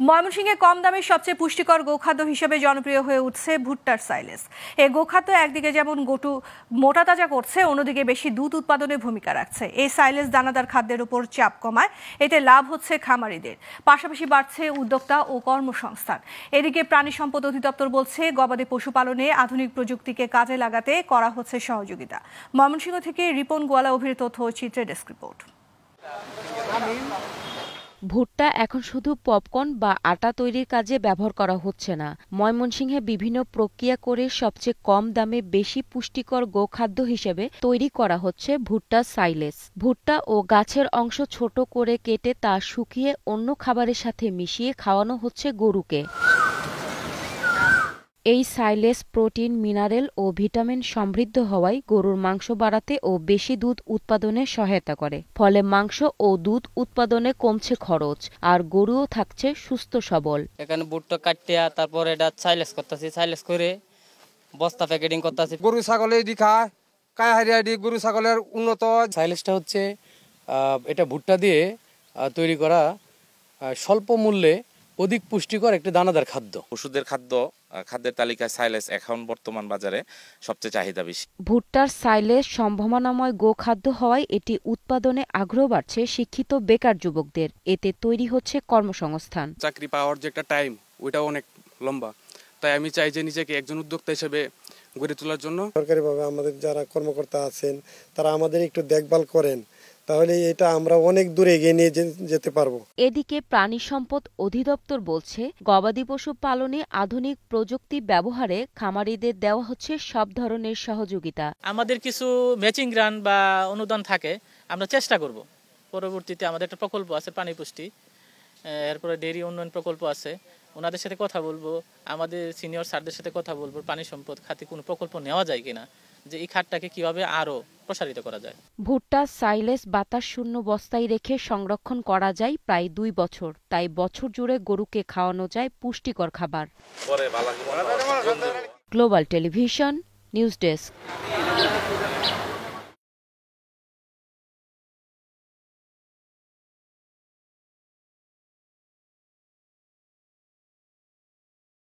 ময়মনসিংহে কম দামে সবচেয়ে পুষ্টিকর গোখাদ্য হিসেবে জনপ্রিয় হয়ে উঠছে ভুট্টার সাইলেস। এই গোখাদ্য একদিকে যেমন গরু মোটা তাজা করছে, অন্যদিকে বেশি দুধ উৎপাদনে ভূমিকা রাখছে। এই সাইলেস দানাদার খাদ্যের উপর চাপ কমায়, এতে লাভ হচ্ছে খামারিদের, পাশাপাশি বাড়ছে উদ্যোক্তা ও কর্মসংস্থান। এদিকে প্রাণী সম্পদ অধিদপ্তর বলছে, গবাদি পশুপালনে আধুনিক প্রযুক্তিকে কাজে লাগাতে করা হচ্ছে সহযোগিতা। ময়মনসিংহ থেকে রিপন গোয়ালা অভির তথ্য ও চিত্রে ডেস্ক রিপোর্ট। ভুট্টা এখন শুধু পপকর্ন বা আটা তৈরির কাজে ব্যবহার করা হচ্ছে না। ময়মনসিংহে বিভিন্ন প্রক্রিয়া করে সবচেয়ে কম দামে বেশি পুষ্টিকর গোখাদ্য হিসেবে তৈরি করা হচ্ছে ভুট্টা সাইলেস। ভুট্টা ও গাছের অংশ ছোট করে কেটে তা শুকিয়ে অন্য খাবারের সাথে মিশিয়ে খাওয়ানো হচ্ছে গরুকে। এই সাইলেস প্রোটিন, মিনারেল ও ভিটামিন সমৃদ্ধ হওয়ায় গরুর মাংস বাড়াতে ও বেশি দুধ উৎপাদনে সহায়তা করে। ফলে মাংস ও দুধ উৎপাদনে কমছে খরচ, আর গরুও থাকছে সুস্থ সবল। এখানে ভুট্টা কাটিয়া তারপর এটা সাইলেস করতেছি, সাইলেস করে বস্তা প্যাকেটিং করতেছি। গরু ছাগলে এটি খায়, কায়া হারিয়া গরু ছাগলের উন্নত। সাইলেসটা হচ্ছে এটা ভুট্টা দিয়ে তৈরি করা স্বল্প মূল্যে অধিক পুষ্টিকর একটি দানাদার খাদ্য। পশুদের খাদ্যের তালিকায় সাইলেস এখন বর্তমান বাজারে সবচেয়ে চাহিদা বেশি। ভুট্টার সাইলেস সম্ভাবনাময় গোখাদ্য হওয়ায় এটি উৎপাদনে আগ্রহ বাড়ছে শিক্ষিত বেকার যুবকদের। এতে তৈরি হচ্ছে কর্মসংস্থান। চাকরি পাওয়ার যে একটা টাইম, ওইটাও অনেক লম্বা। তাই আমি চাই যে নিজেকে একজন উদ্যোক্তা হিসেবে গড়ে তোলার জন্য সরকারিভাবে আমাদের যারা কর্মকর্তা আছেন তারা আমাদের একটু দেখভাল করেন, তাহলে এটা আমরা অনেক দূরে এগিয়ে নিয়ে যেতে পারবো। এদিকে প্রাণী সম্পদ অধিদপ্তর বলছে, গবাদি পশু পালনে আধুনিক প্রযুক্তি ব্যবহারে খামারিদের দেওয়া হচ্ছে সব ধরনের সহযোগিতা। আমাদের কিছু ম্যাচিং গ্রান্ট বা অনুদান থাকে, আমরা চেষ্টা করব। পরবর্তীতে আমাদের একটা প্রকল্প আছে পানি পুষ্টি, এরপরে ডেইরি উন্নয়ন প্রকল্প আছে, ওনাদের সাথে কথা বলবো, আমাদের সিনিয়র স্যারদের সাথে কথা বলবো, পানি সম্পদ খাতে কোনো প্রকল্প নেওয়া যায় কিনা, যে এই খাতটাকে কিভাবে আরো প্রসারিত করা যায়। ভুট্টা সাইলেস বাতাস শূন্য বস্তায় রেখে সংরক্ষণ করা যায় প্রায় 2 বছর। তাই বছর জুড়ে গরুকে খাওয়ানো যায় পুষ্টিকর খাবার। Global television, news desk.